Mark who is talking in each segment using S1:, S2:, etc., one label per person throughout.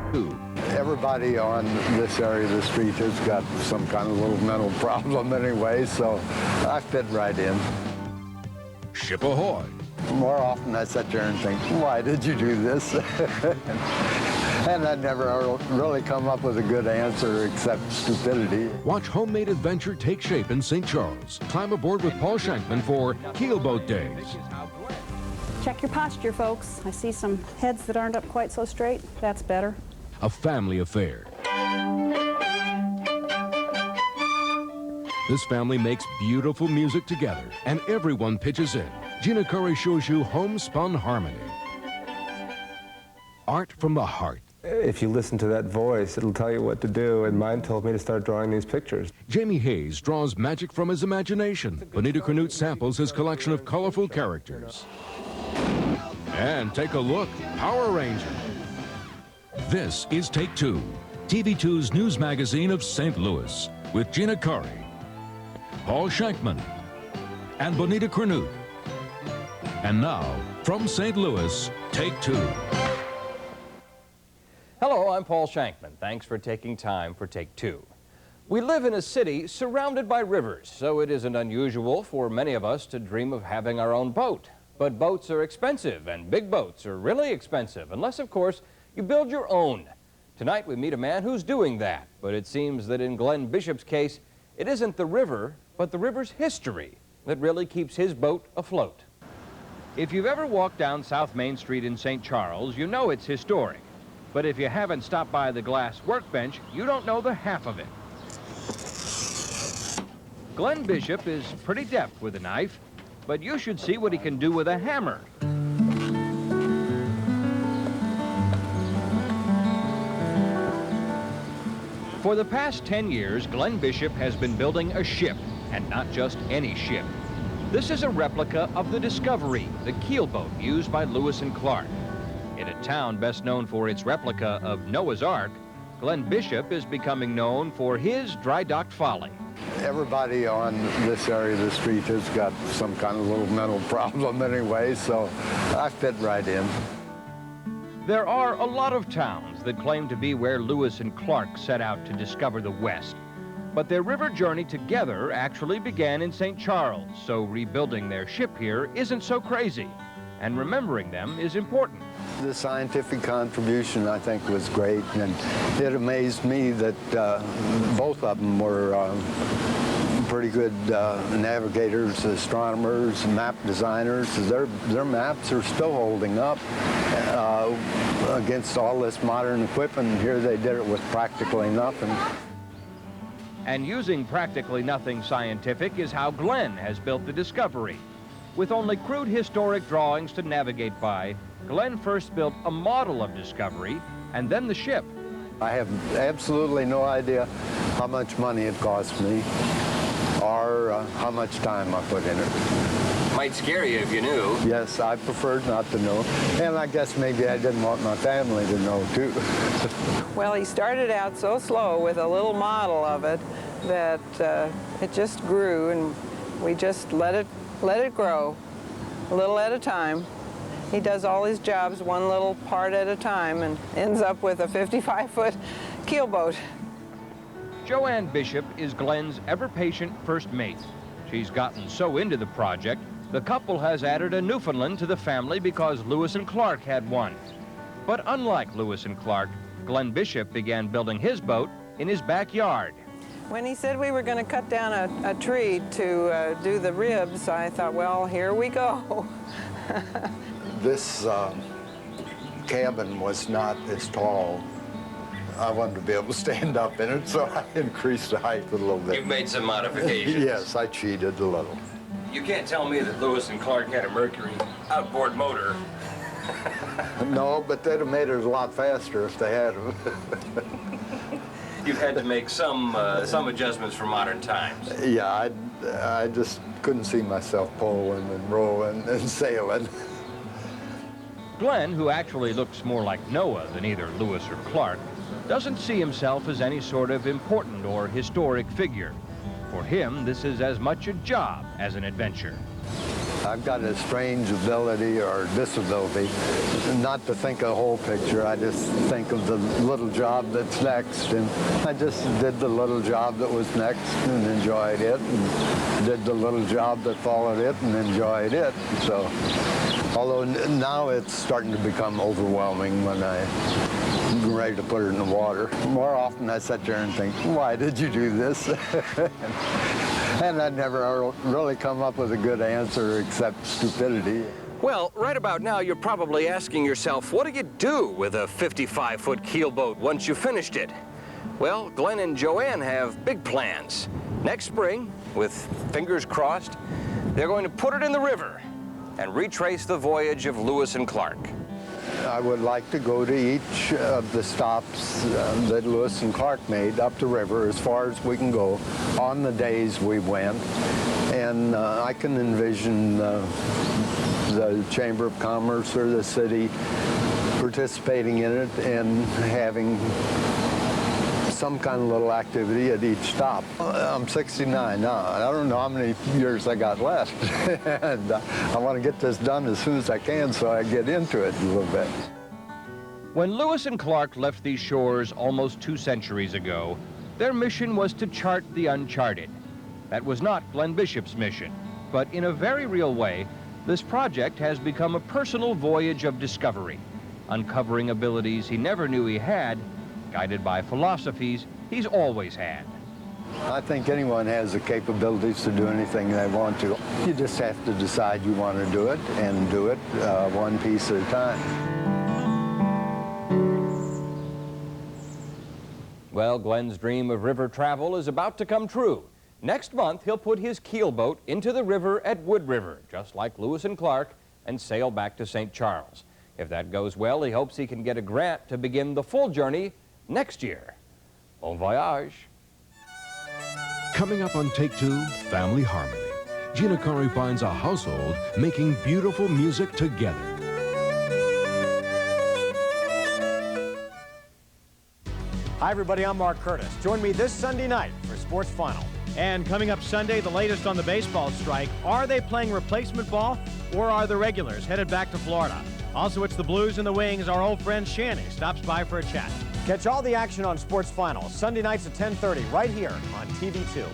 S1: Everybody on this area of the street has got some kind of little mental problem anyway, so I fit right in.
S2: Ship ahoy.
S1: More often I sit there and think, why did you do this? And I never really come up with a good answer except stupidity.
S2: Watch homemade adventure take shape in St. Charles. Climb aboard with Paul Shankman for Keelboat Days.
S3: Check your posture, folks. I see some heads that aren't up quite so straight. That's better.
S2: A family affair. This family makes beautiful music together, and everyone pitches in. Gina Curry shows you homespun harmony. Art from the heart.
S4: If you listen to that voice, it'll tell you what to do, and mine told me to start drawing these pictures.
S2: Jamie Hayes draws magic from his imagination. Bonita Canute samples his collection of colorful characters. And take a look, Power Ranger. This is Take Two, TV2's news magazine of St. Louis, with Gina Curry, Paul Shankman, and Bonita Canute. And now, from St. Louis, Take Two.
S5: Hello, I'm Paul Shankman. Thanks for taking time for Take Two. We live in a city surrounded by rivers, so it isn't unusual for many of us to dream of having our own boat. But boats are expensive, and big boats are really expensive, unless, of course, you build your own. Tonight we meet a man who's doing that, but it seems that in Glenn Bishop's case, it isn't the river, but the river's history that really keeps his boat afloat. If you've ever walked down South Main Street in St. Charles, you know it's historic. But if you haven't stopped by the glass workbench, you don't know the half of it. Glenn Bishop is pretty deft with a knife, but you should see what he can do with a hammer. For the past 10 years, Glenn Bishop has been building a ship, and not just any ship. This is a replica of the Discovery, the keelboat used by Lewis and Clark. In a town best known for its replica of Noah's Ark, Glenn Bishop is becoming known for his dry dock folly.
S1: Everybody on this area of the street has got some kind of little mental problem anyway, so I fit right in.
S5: There are a lot of towns that claim to be where Lewis and Clark set out to discover the West. But their river journey together actually began in St. Charles, so rebuilding their ship here isn't so crazy. And remembering them is important.
S1: The scientific contribution, I think, was great, and it amazed me that both of them were pretty good navigators, astronomers, map designers. Their maps are still holding up against all this modern equipment. Here they did it with practically nothing.
S5: And using practically nothing scientific is how Glenn has built the Discovery. With only crude historic drawings to navigate by, Glenn first built a model of Discovery and then the ship.
S1: I have absolutely no idea how much money it cost me or how much time I put in it.
S5: Might scare you if you knew.
S1: Yes, I preferred not to know. And I guess maybe I didn't want my family to know, too.
S6: Well, he started out so slow with a little model of it that it just grew, and we just let it grow, a little at a time. He does all his jobs one little part at a time and ends up with a 55-foot keelboat.
S5: Joanne Bishop is Glenn's ever-patient first mate. She's gotten so into the project, the couple has added a Newfoundland to the family because Lewis and Clark had one. But unlike Lewis and Clark, Glenn Bishop began building his boat in his backyard.
S6: When he said we were going to cut down a tree to do the ribs, I thought, well, here we go.
S1: This cabin was not as tall. I wanted to be able to stand up in it, so I increased the height a little bit.
S5: You've made some modifications.
S1: Yes, I cheated a little.
S5: You can't tell me that Lewis and Clark had a Mercury outboard motor.
S1: No, but they'd have made it a lot faster if they had them.
S5: You've had to make some adjustments for modern times.
S1: Yeah, I just couldn't see myself pulling and rowing and sailing.
S5: Glenn, who actually looks more like Noah than either Lewis or Clark, doesn't see himself as any sort of important or historic figure. For him, this is as much a job as an adventure.
S1: I've got a strange ability or disability not to think a whole picture. I just think of the little job that's next, and I just did the little job that was next and enjoyed it, and did the little job that followed it and enjoyed it. So, although now it's starting to become overwhelming when I'm ready to put it in the water. More often I sit there and think, why did you do this? And I never really come up with a good answer except stupidity.
S5: Well, right about now, you're probably asking yourself, what do you do with a 55-foot keelboat once you've finished it? Well, Glenn and Joanne have big plans. Next spring, with fingers crossed, they're going to put it in the river and retrace the voyage of Lewis and Clark.
S1: I would like to go to each of the stops that Lewis and Clark made up the river as far as we can go on the days we went. And I can envision the Chamber of Commerce or the city participating in it and having some kind of little activity at each stop. I'm 69 now. I don't know how many years I got left. And I want to get this done as soon as I can so I get into it a little bit.
S5: When Lewis and Clark left these shores almost 2 centuries ago, their mission was to chart the uncharted. That was not Glenn Bishop's mission, but in a very real way, this project has become a personal voyage of discovery, uncovering abilities he never knew he had, guided by philosophies he's always had.
S1: I think anyone has the capabilities to do anything they want to. You just have to decide you want to do it and do it one piece at a time.
S5: Well, Glenn's dream of river travel is about to come true. Next month, he'll put his keelboat into the river at Wood River, just like Lewis and Clark, and sail back to St. Charles. If that goes well, he hopes he can get a grant to begin the full journey next year. Bon voyage.
S2: Coming up on Take Two, Family Harmony. Gina Corey finds a household making beautiful music together.
S7: Hi, everybody. I'm Mark Curtis. Join me this Sunday night for Sports Final.
S8: And coming up Sunday, the latest on the baseball strike. Are they playing replacement ball, or are the regulars headed back to Florida? Also, it's the Blues and the Wings. Our old friend Shanny stops by for a chat.
S7: Catch all the action on Sports Final, Sunday nights at 10:30, right here on TV2.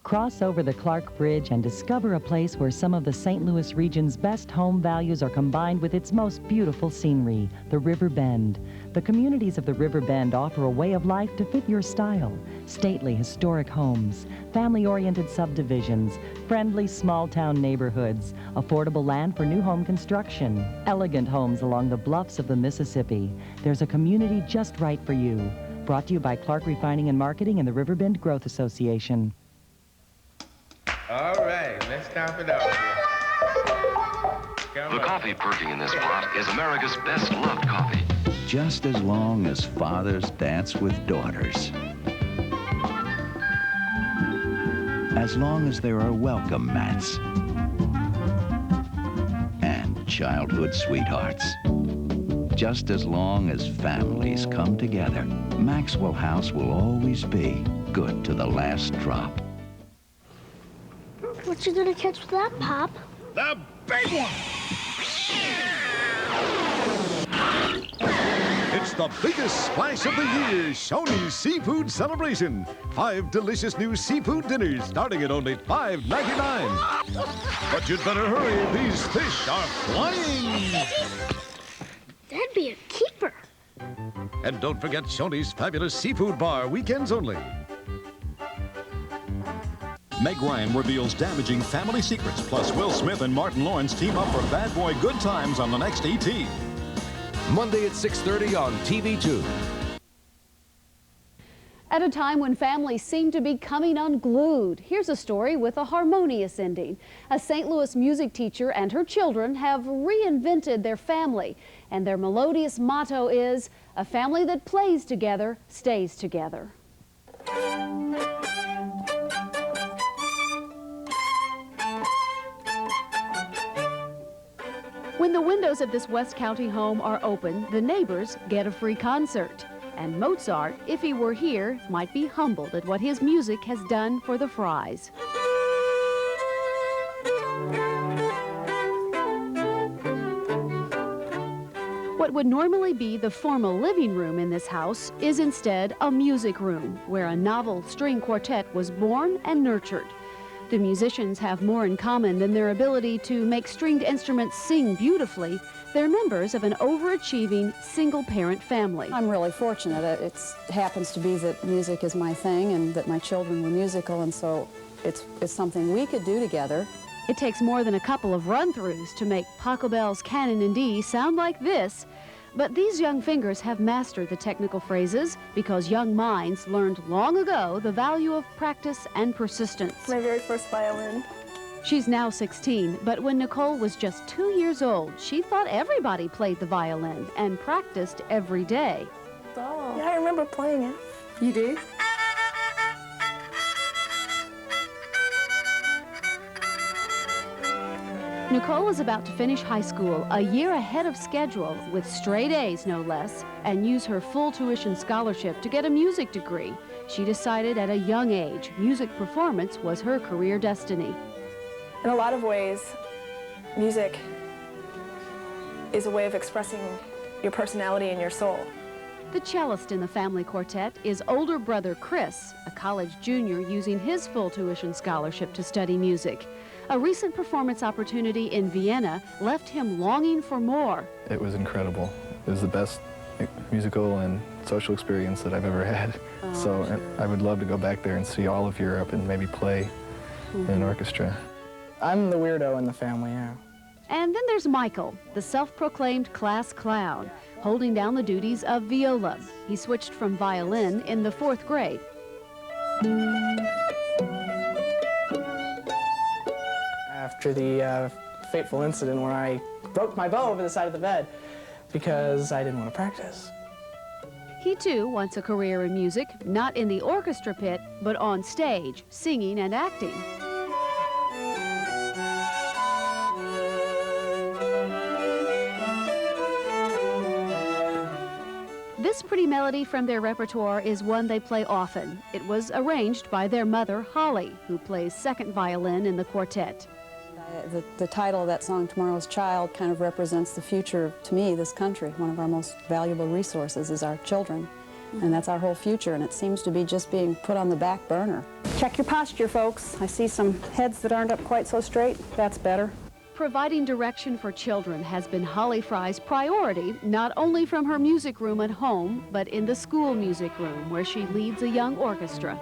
S9: Cross over the Clark Bridge and discover a place where some of the St. Louis region's best home values are combined with its most beautiful scenery, the River Bend. The communities of the River Bend offer a way of life to fit your style. Stately historic homes, family-oriented subdivisions, friendly small-town neighborhoods, affordable land for new home construction, elegant homes along the bluffs of the Mississippi. There's a community just right for you. Brought to you by Clark Refining and Marketing and the River Bend Growth Association.
S10: All right, let's stop it out.
S11: The coffee perking in this pot is America's best loved coffee.
S12: Just as long as fathers dance with daughters. As long as there are welcome mats. And childhood sweethearts. Just as long as families come together, Maxwell House will always be good to the last drop.
S13: What you gonna catch with that, Pop?
S10: The big one!
S14: It's the biggest splash of the year, Shoney's Seafood Celebration. 5 delicious new seafood dinners starting at only $5.99. But you'd better hurry, these fish are flying.
S13: That'd be a keeper.
S14: And don't forget Shoney's fabulous seafood bar, weekends only.
S15: Meg Ryan reveals damaging family secrets, plus Will Smith and Martin Lawrence team up for Bad Boy Good Times on the next E.T.
S2: Monday at 6:30 on TV2.
S3: At a time when families seem to be coming unglued, here's a story with a harmonious ending. A St. Louis music teacher and her children have reinvented their family, and their melodious motto is, "A family that plays together stays together." When the windows of this West County home are open, the neighbors get a free concert. And Mozart, if he were here, might be humbled at what his music has done for the Fries. would normally be the formal living room in this house is instead a music room where a novel string quartet was born and nurtured. The musicians have more in common than their ability to make stringed instruments sing beautifully. They're members of an overachieving single-parent family.
S16: I'm really fortunate. It happens to be that music is my thing and that my children were musical, and so it's something we could do together.
S3: It takes more than a couple of run-throughs to make Pachelbel's Canon in D sound like this. But these young fingers have mastered the technical phrases because young minds learned long ago the value of practice and persistence.
S17: My very first violin.
S3: She's now 16, but when Nicole was just 2 years old, she thought everybody played the violin and practiced every day.
S17: Oh. Yeah, I remember playing it.
S16: You do?
S3: Nicole is about to finish high school a year ahead of schedule with straight A's, no less, and use her full tuition scholarship to get a music degree. She decided at a young age music performance was her career destiny.
S17: In a lot of ways, music is a way of expressing your personality and your soul.
S3: The cellist in the family quartet is older brother Chris, a college junior using his full tuition scholarship to study music. A recent performance opportunity in Vienna left him longing for more.
S18: It was incredible. It was the best musical and social experience that I've ever had. So I would love to go back there and see all of Europe and maybe play in an orchestra.
S19: I'm the weirdo in the family, yeah.
S3: And then there's Michael, the self-proclaimed class clown, holding down the duties of viola. He switched from violin in the 4th grade.
S19: After the fateful incident where I broke my bow over the side of the bed because I didn't want to practice.
S3: He too wants a career in music, not in the orchestra pit, but on stage, singing and acting. This pretty melody from their repertoire is one they play often. It was arranged by their mother, Holly, who plays second violin in the quartet.
S16: The title of that song, Tomorrow's Child, kind of represents the future, to me, this country. One of our most valuable resources is our children, and that's our whole future, and it seems to be just being put on the back burner. Check your posture, folks. I see some heads that aren't up quite so straight. That's better.
S3: Providing direction for children has been Holly Fry's priority, not only from her music room at home, but in the school music room, where she leads a young orchestra.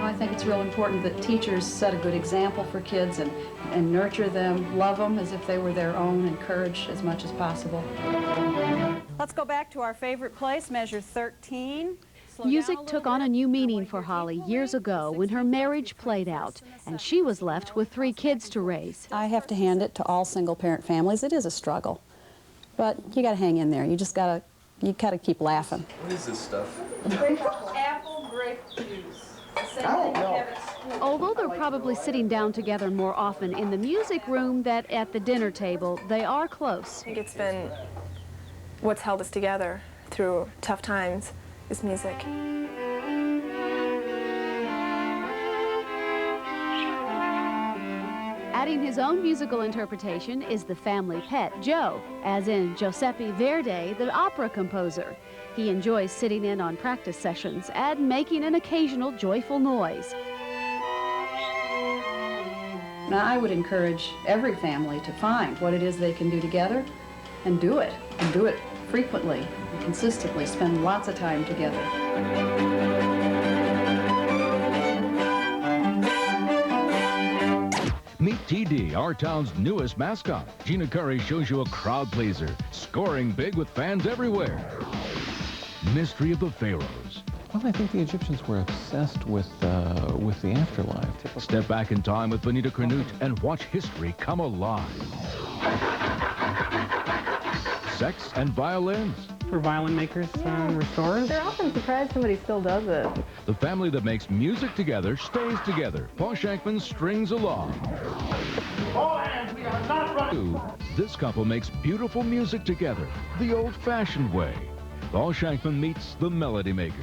S16: I think it's real important that teachers set a good example for kids and nurture them, love them as if they were their own, encourage as much as possible.
S20: Let's go back to our favorite place, measure 13.
S3: Music took on a new meaning for Holly years ago when her marriage played out, and she was left with 3 kids to raise.
S16: I have to hand it to all single-parent families. It is a struggle, but you got to hang in there. You just got to keep laughing.
S18: What is this stuff?
S20: Apple grape juice.
S3: Although they're probably sitting down together more often in the music room than at the dinner table, they are close.
S17: I think it's been what's held us together through tough times is music.
S3: Adding his own musical interpretation is the family pet, Joe, as in Giuseppe Verdi, the opera composer. He enjoys sitting in on practice sessions and making an occasional joyful noise.
S16: Now, I would encourage every family to find what it is they can do together and do it frequently and consistently. Spend lots of time together.
S2: Meet TD, our town's newest mascot. Gina Curry shows you a crowd pleaser, scoring big with fans everywhere. Mystery of the Pharaohs.
S21: Well, I think the Egyptians were obsessed with the afterlife.
S2: Step back in time with Benita Canute and watch history come alive. Sex and violins.
S22: For violin makers and restorers.
S23: They're often surprised somebody still does it.
S2: The family that makes music together stays together. Paul Shankman strings along.
S10: Oh, and we are not running.
S2: This couple makes beautiful music together, the old-fashioned way. Paul Shankman meets the Melody Makers.